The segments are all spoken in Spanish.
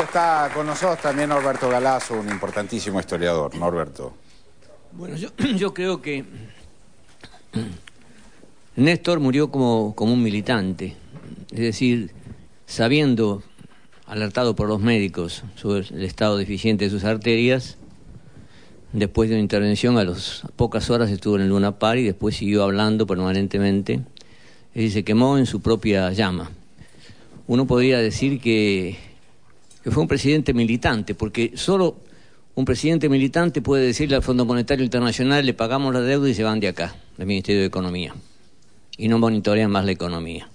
está con nosotros también Norberto Galazo, un importantísimo historiador. Norberto. Bueno, yo creo que Néstor murió como un militante, es decir, sabiendo, alertado por los médicos sobre el estado deficiente de sus arterias, después de una intervención a pocas horas estuvo en el Luna Park y después siguió hablando permanentemente, es decir, se quemó en su propia llama. Uno podría decir que fue un presidente militante, porque solo un presidente militante puede decirle al Fondo Monetario Internacional: le pagamos la deuda y se van de acá, del Ministerio de Economía, y no monitorean más la economía.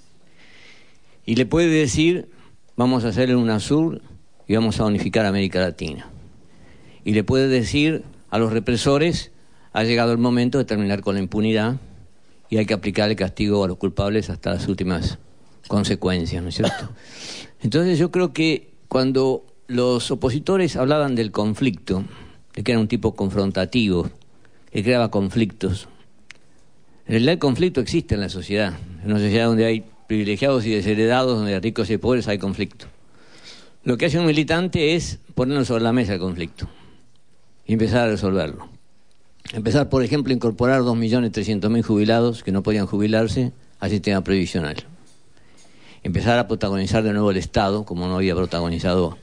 Y le puede decir: vamos a hacer el UNASUR y vamos a unificar América Latina. Y le puede decir a los represores: ha llegado el momento de terminar con la impunidad y hay que aplicar el castigo a los culpables hasta las últimas consecuencias, ¿no es cierto? Entonces yo creo que cuando los opositores hablaban del conflicto, de que era un tipo confrontativo, que creaba conflictos, en realidad el conflicto existe en la sociedad. En una sociedad donde hay privilegiados y desheredados, donde hay ricos y pobres, hay conflicto. Lo que hace un militante es ponerlo sobre la mesa el conflicto y empezar a resolverlo. Empezar, por ejemplo, a incorporar 2.300.000 jubilados que no podían jubilarse al sistema previsional. Empezar a protagonizar de nuevo el Estado, como no había protagonizado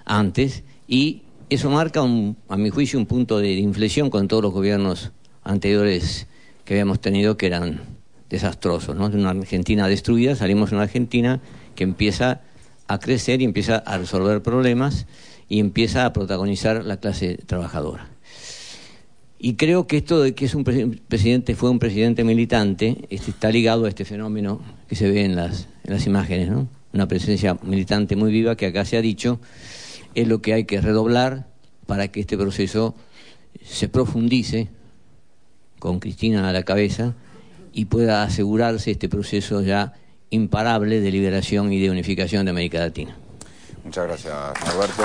antes, y eso marca, a mi juicio, un punto de inflexión con todos los gobiernos anteriores que habíamos tenido, que eran desastrosos, ¿no? De una Argentina destruida salimos de una Argentina que empieza a crecer y empieza a resolver problemas y empieza a protagonizar la clase trabajadora. Y creo que esto de que fue un presidente militante, está ligado a este fenómeno que se ve en las imágenes, ¿no? Una presencia militante muy viva que acá se ha dicho, es lo que hay que redoblar para que este proceso se profundice, con Cristina a la cabeza, y pueda asegurarse este proceso ya imparable de liberación y de unificación de América Latina. Muchas gracias, Norberto.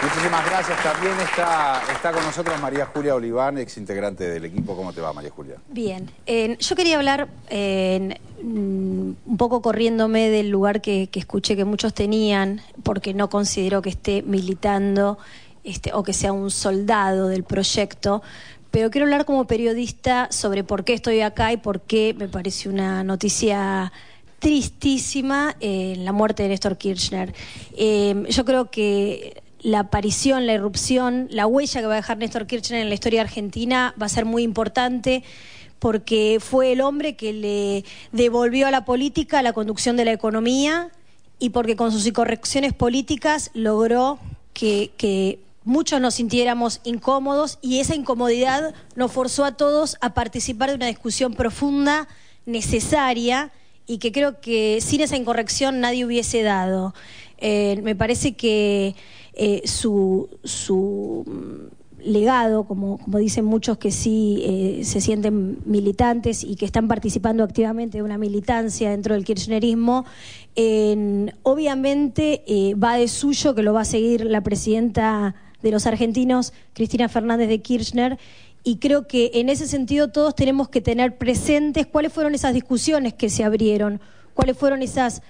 Muchísimas gracias. También está con nosotros María Julia Oliván, ex integrante del equipo. ¿Cómo te va, María Julia? Bien. Yo quería hablar un poco corriéndome del lugar que escuché que muchos tenían, porque no considero que esté militando o que sea un soldado del proyecto, pero quiero hablar como periodista sobre por qué estoy acá y por qué me parece una noticia tristísima la muerte de Néstor Kirchner. Yo creo que la aparición, la irrupción, la huella que va a dejar Néstor Kirchner en la historia argentina va a ser muy importante, porque fue el hombre que le devolvió a la política la conducción de la economía, y porque con sus incorrecciones políticas logró que muchos nos sintiéramos incómodos, y esa incomodidad nos forzó a todos a participar de una discusión profunda, necesaria, y que creo que sin esa incorrección nadie hubiese dado. Me parece que su legado, como dicen muchos que sí se sienten militantes y que están participando activamente de una militancia dentro del kirchnerismo, obviamente va de suyo que lo va a seguir la presidenta de los argentinos, Cristina Fernández de Kirchner, y creo que en ese sentido todos tenemos que tener presentes cuáles fueron esas discusiones que se abrieron, cuáles fueron esas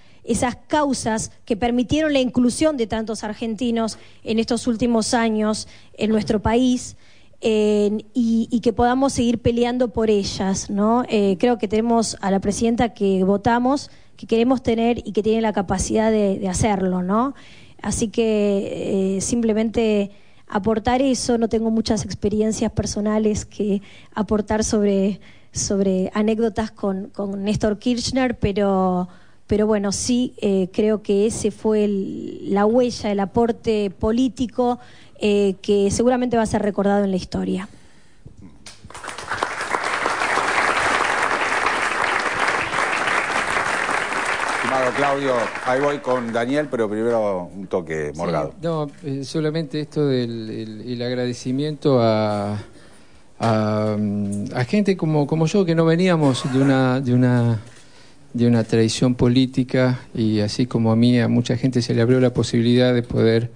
causas que permitieron la inclusión de tantos argentinos en estos últimos años en nuestro país, y que podamos seguir peleando por ellas, ¿no? Creo que tenemos a la presidenta que votamos, que queremos tener y que tiene la capacidad de hacerlo, ¿no? Así que simplemente aportar eso. No tengo muchas experiencias personales que aportar sobre anécdotas con Néstor Kirchner, pero bueno, sí creo que ese fue la huella, el aporte político que seguramente va a ser recordado en la historia. Estimado Claudio, ahí voy con Daniel, pero primero un toque Morgado. Sí, no, solamente esto del agradecimiento a gente como yo, que no veníamos de una tradición política, y así como a mí, a mucha gente se le abrió la posibilidad de poder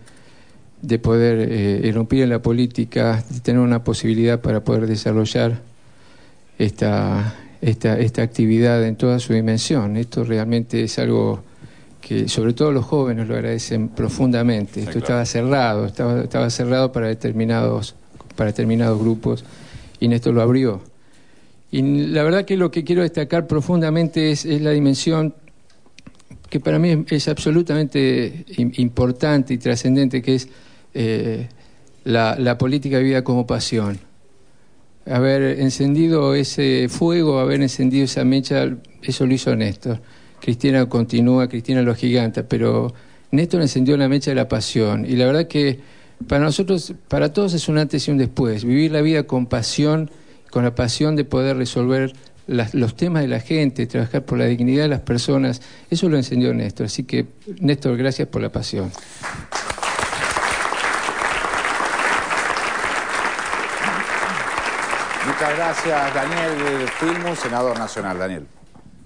irrumpir en la política, de tener una posibilidad para poder desarrollar esta esta actividad en toda su dimensión. Esto realmente es algo que sobre todo los jóvenes lo agradecen profundamente. Esto estaba cerrado, estaba cerrado para determinados grupos, y Néstor lo abrió. Y la verdad que lo que quiero destacar profundamente es la dimensión que para mí es absolutamente importante y trascendente, que es la política de vida como pasión. Haber encendido ese fuego, haber encendido esa mecha, eso lo hizo Néstor. Cristina continúa, Cristina lo giganta, pero Néstor encendió la mecha de la pasión. Y la verdad que para nosotros, para todos es un antes y un después. Vivir la vida con pasión, con la pasión de poder resolver los temas de la gente, trabajar por la dignidad de las personas, eso lo encendió Néstor. Así que, Néstor, gracias por la pasión. Muchas gracias, Daniel Filmus, senador nacional. Daniel.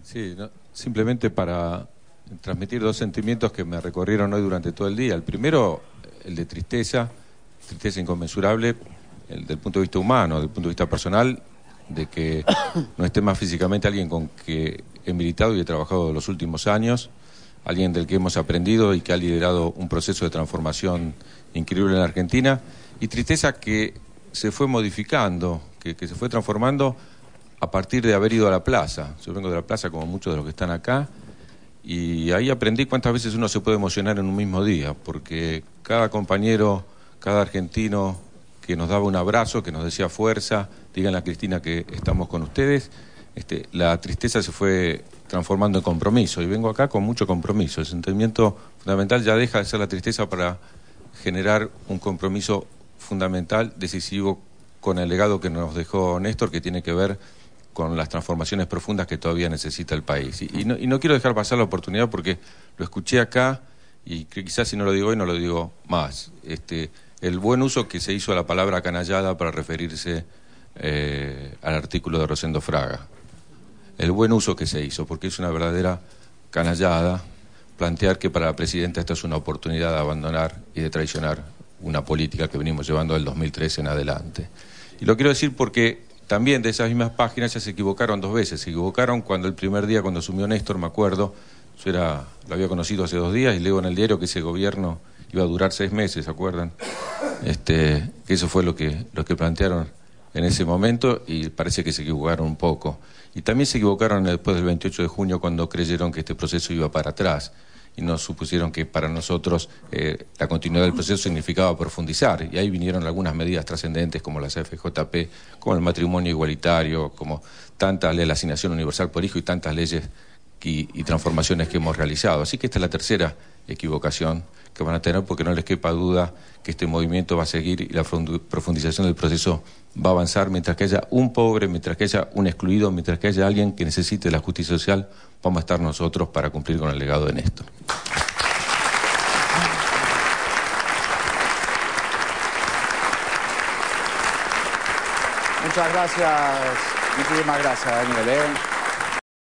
Sí, simplemente para transmitir dos sentimientos que me recorrieron hoy durante todo el día. El primero, el de tristeza inconmensurable, el del punto de vista humano, del punto de vista personal, de que no esté más físicamente alguien con que he militado y he trabajado los últimos años, alguien del que hemos aprendido y que ha liderado un proceso de transformación increíble en la Argentina, y tristeza que se fue modificando, que se fue transformando a partir de haber ido a la plaza. Yo vengo de la plaza como muchos de los que están acá, y ahí aprendí cuántas veces uno se puede emocionar en un mismo día, porque cada compañero, cada argentino que nos daba un abrazo, que nos decía fuerza, díganle a Cristina que estamos con ustedes, la tristeza se fue transformando en compromiso, y vengo acá con mucho compromiso. El sentimiento fundamental ya deja de ser la tristeza para generar un compromiso fundamental, decisivo, con el legado que nos dejó Néstor, que tiene que ver con las transformaciones profundas que todavía necesita el país. Y no quiero dejar pasar la oportunidad, porque lo escuché acá, y quizás si no lo digo hoy, no lo digo más. El buen uso que se hizo a la palabra canallada para referirse al artículo de Rosendo Fraga. El buen uso que se hizo, porque es una verdadera canallada plantear que para la presidenta esta es una oportunidad de abandonar y de traicionar una política que venimos llevando del 2013 en adelante. Y lo quiero decir porque también de esas mismas páginas ya se equivocaron dos veces. Se equivocaron cuando el primer día, cuando asumió Néstor, me acuerdo, yo lo había conocido hace 2 días y leo en el diario que ese gobierno iba a durar 6 meses, ¿se acuerdan? Que eso fue lo que plantearon en ese momento, y parece que se equivocaron un poco. Y también se equivocaron después del 28 de junio cuando creyeron que este proceso iba para atrás y nos supusieron que para nosotros la continuidad del proceso significaba profundizar, y ahí vinieron algunas medidas trascendentes como las AFJP, como el matrimonio igualitario, como tantas leyes, la asignación universal por hijo y tantas leyes y transformaciones que hemos realizado. Así que esta es la tercera equivocación que van a tener, porque no les quepa duda que este movimiento va a seguir y la profundización del proceso va a avanzar. Mientras que haya un pobre, mientras que haya un excluido, mientras que haya alguien que necesite la justicia social, vamos a estar nosotros para cumplir con el legado de Néstor. Muchas gracias, muchísimas gracias, Daniel.